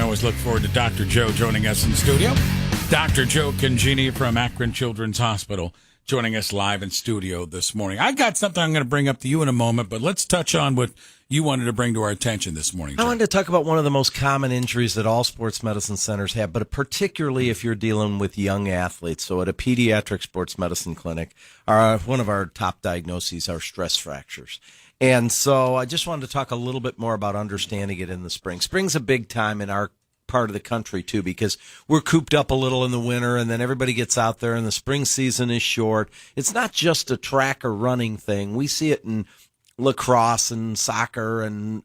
always look forward to Dr. Joe joining us in the studio. Dr. Joe Congeni from Akron Children's Hospital joining us live in studio this morning. I got something I'm going to bring up to you in a moment, but let's touch on what you wanted to bring to our attention this morning, Joe. I wanted to talk about one of the most common injuries that all sports medicine centers have, but particularly if you're dealing with young athletes. So at a pediatric sports medicine clinic, one of our top diagnoses are stress fractures. And so I just wanted to talk a little bit more about understanding it in the spring. Spring's a big time in our part of the country too, because we're cooped up a little in the winter and then everybody gets out there and the spring season is short. It's not just a track or running thing. We see it in lacrosse and soccer and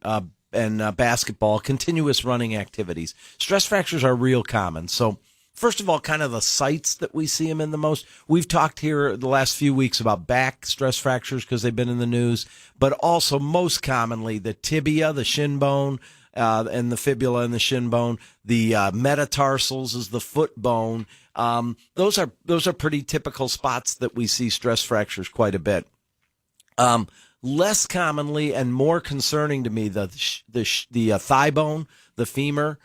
basketball, continuous running activities. Stress fractures are real common. So first of all, kind of the sites that we see them in the most. We've talked here the last few weeks about back stress fractures because they've been in the news, but also most commonly the tibia, the shin bone, and the fibula and the shin bone. The metatarsals is the foot bone. Those are pretty typical spots that we see stress fractures quite a bit. Less commonly and more concerning to me, the thigh bone, the femur,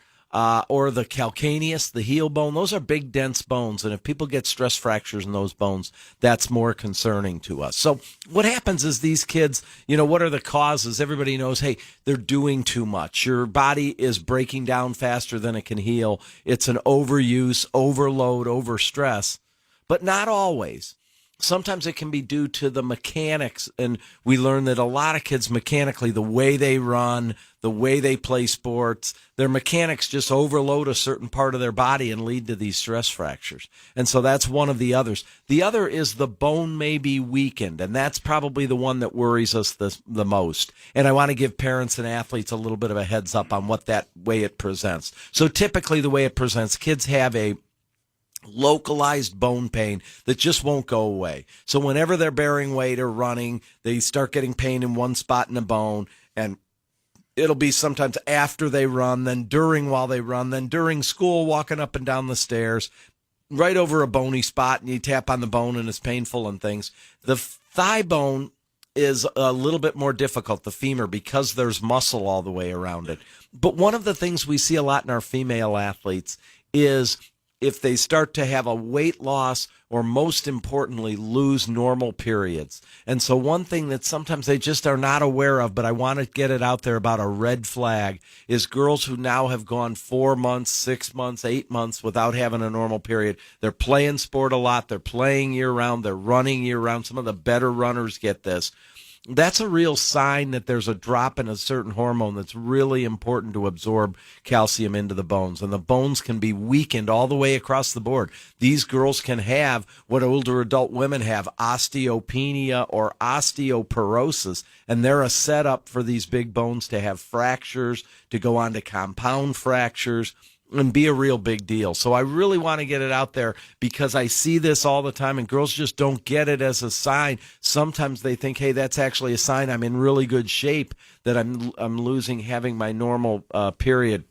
or the calcaneus, the heel bone. Those are big, dense bones, and if people get stress fractures in those bones, that's more concerning to us. So what happens is these kids, what are the causes? Everybody knows, hey, they're doing too much. Your body is breaking down faster than it can heal. It's an overuse, overload, overstress, but not always. Sometimes it can be due to the mechanics, and we learn that a lot of kids mechanically, the way they run, the way they play sports, their mechanics just overload a certain part of their body and lead to these stress fractures. And so that's one of the others. The other is the bone may be weakened, and that's probably the one that worries us the most. And I want to give parents and athletes a little bit of a heads up on what that way it presents. So typically the way it presents, kids have a localized bone pain that just won't go away. So whenever they're bearing weight or running, they start getting pain in one spot in the bone, and it'll be sometimes after they run, then during while they run, then during school, walking up and down the stairs, right over a bony spot, and you tap on the bone and it's painful and things. The thigh bone is a little bit more difficult, the femur, because there's muscle all the way around it. But one of the things we see a lot in our female athletes is if they start to have a weight loss or, most importantly, lose normal periods. And so one thing that sometimes they just are not aware of, but I want to get it out there about a red flag, is girls who now have gone 4 months, 6 months, 8 months without having a normal period. They're playing sport a lot. They're playing year-round. They're running year-round. Some of the better runners get this. That's a real sign that there's a drop in a certain hormone that's really important to absorb calcium into the bones. And the bones can be weakened all the way across the board. These girls can have what older adult women have, osteopenia or osteoporosis. And they're a setup for these big bones to have fractures, to go on to compound fractures, and be a real big deal. So I really want to get it out there because I see this all the time, and girls just don't get it as a sign. Sometimes they think, hey, that's actually a sign I'm in really good shape, that I'm losing having my normal period.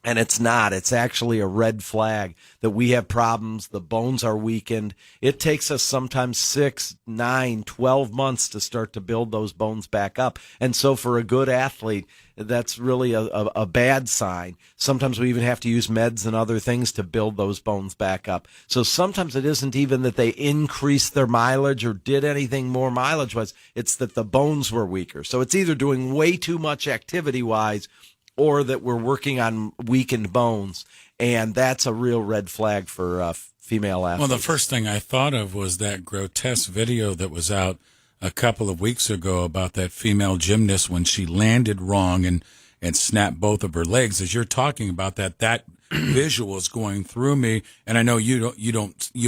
And it's not. It's actually a red flag that we have problems. The bones are weakened. It takes us sometimes 6, 9, 12 months to start to build those bones back up. And so for a good athlete, that's really a bad sign. Sometimes we even have to use meds and other things to build those bones back up. So sometimes it isn't even that they increased their mileage or did anything more mileage-wise. It's that the bones were weaker. So it's either doing way too much activity-wise or that we're working on weakened bones, and that's a real red flag for female athletes. Well, the first thing I thought of was that grotesque video that was out a couple of weeks ago about that female gymnast when she landed wrong and snapped both of her legs. As you're talking about that visual is going through me, and I know you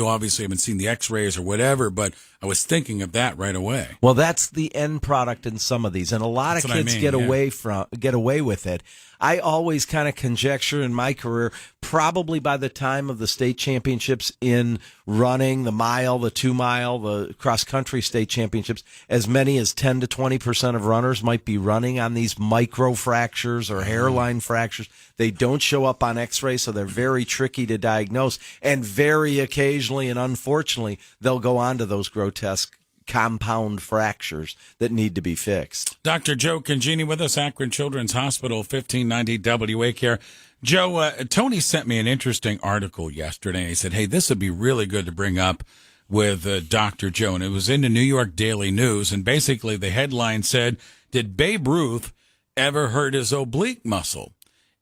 obviously haven't seen the X-rays or whatever, but I was thinking of that right away. Well, that's the end product in some of these, and a lot of kids get away with it. I always kind of conjecture in my career, probably by the time of the state championships in running, the mile, the 2 mile, the cross country state championships, as many as 10 to 20% of runners might be running on these micro fractures or hairline fractures. They don't show up on X-ray, so they're very tricky to diagnose, and very occasionally and unfortunately, they'll go on to those grotesque compound fractures that need to be fixed. Dr. Joe Congeni with us, Akron Children's Hospital, 1590 WA Care. Joe, Tony sent me an interesting article yesterday. He said, hey, this would be really good to bring up with Dr. Joe. And it was in the New York Daily News. And basically the headline said, did Babe Ruth ever hurt his oblique muscle?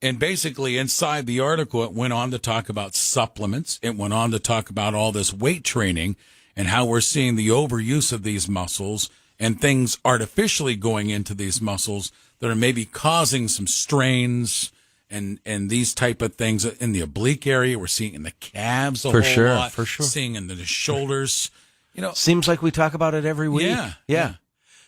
And basically inside the article, it went on to talk about supplements. It went on to talk about all this weight training and how we're seeing the overuse of these muscles and things artificially going into these muscles that are maybe causing some strains and these type of things in the oblique area. We're seeing in the calves a whole lot. For sure. Seeing in the shoulders. Seems like we talk about it every week. Yeah.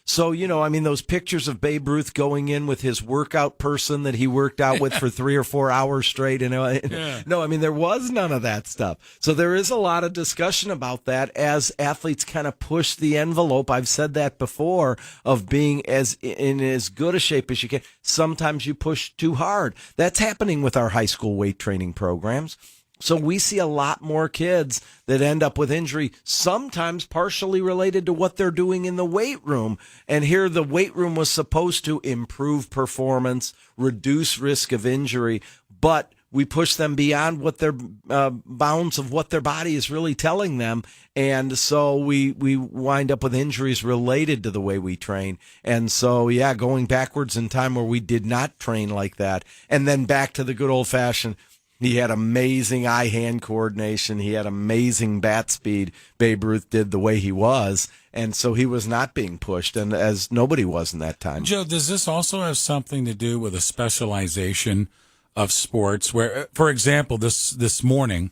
So, those pictures of Babe Ruth going in with his workout person that he worked out with for 3 or 4 hours straight. No, there was none of that stuff. So there is a lot of discussion about that as athletes kind of push the envelope. I've said that before, of being in as good a shape as you can. Sometimes you push too hard. That's happening with our high school weight training programs. So we see a lot more kids that end up with injury, sometimes partially related to what they're doing in the weight room. And here the weight room was supposed to improve performance, reduce risk of injury, but we push them beyond what their bounds of what their body is really telling them. And so we wind up with injuries related to the way we train. And so, going backwards in time where we did not train like that. And then back to the good old fashioned. He had amazing eye-hand coordination. He had amazing bat speed. Babe Ruth did the way he was, and so he was not being pushed, and as nobody was in that time. Joe, does this also have something to do with a specialization of sports? Where, for example, this morning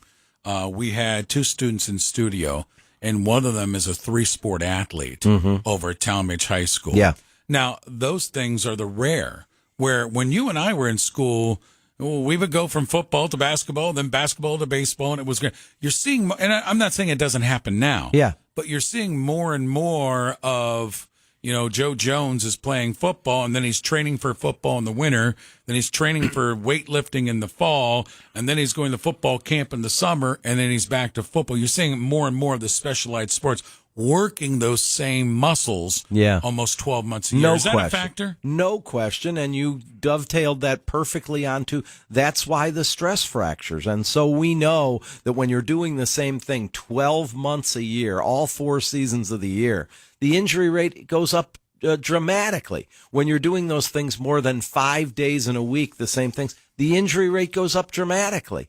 we had 2 students in studio, and one of them is a 3-sport athlete over at Talmadge High School. Yeah. Now, those things are the rare, where when you and I were in school, we would go from football to basketball, then basketball to baseball, and it was great. You're seeing, and I'm not saying it doesn't happen now, but you're seeing more and more of, Joe Jones is playing football, and then he's training for football in the winter, then he's training for weightlifting in the fall, and then he's going to football camp in the summer, and then he's back to football. You're seeing more and more of the specialized sports working those same muscles almost 12 months a year. Is that a factor? No question, and you dovetailed that perfectly onto that's why the stress fractures. And so we know that when you're doing the same thing 12 months a year, all 4 seasons of the year, the injury rate goes up dramatically. When you're doing those things more than 5 days in a week, the same things, the injury rate goes up dramatically.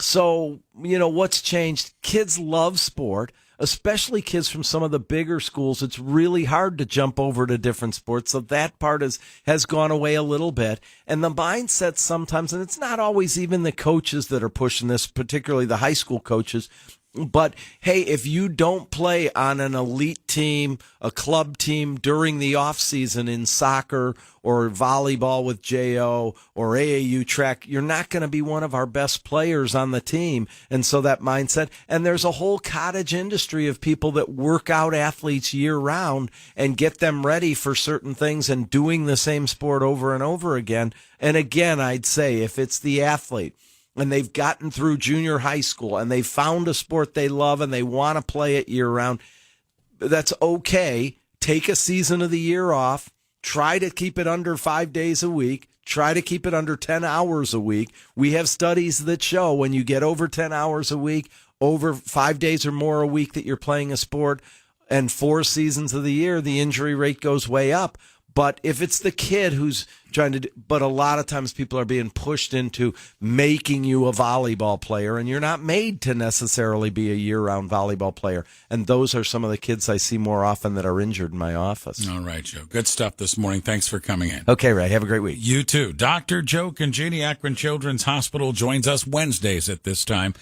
So, what's changed? Kids love sport. Especially kids from some of the bigger schools, it's really hard to jump over to different sports. So that part has gone away a little bit. And the mindset sometimes, and it's not always even the coaches that are pushing this, particularly the high school coaches, but hey, if you don't play on an elite team, a club team during the off season in soccer or volleyball with JO or AAU track, you're not going to be one of our best players on the team. And so that mindset, and there's a whole cottage industry of people that work out athletes year round and get them ready for certain things and doing the same sport over and over again. And again, I'd say if it's the athlete, and they've gotten through junior high school and they've found a sport they love and they want to play it year round, that's okay. Take a season of the year off. Try to keep it under 5 days a week. Try to keep it under 10 hours a week. We have studies that show when you get over 10 hours a week, over 5 days or more a week that you're playing a sport, and 4 seasons of the year, the injury rate goes way up. But if it's the kid who's trying to but a lot of times people are being pushed into making you a volleyball player, and you're not made to necessarily be a year-round volleyball player. And those are some of the kids I see more often that are injured in my office. All right, Joe. Good stuff this morning. Thanks for coming in. Okay, Ray. Have a great week. You too. Dr. Joe Congeni, Akron Children's Hospital, joins us Wednesdays at this time.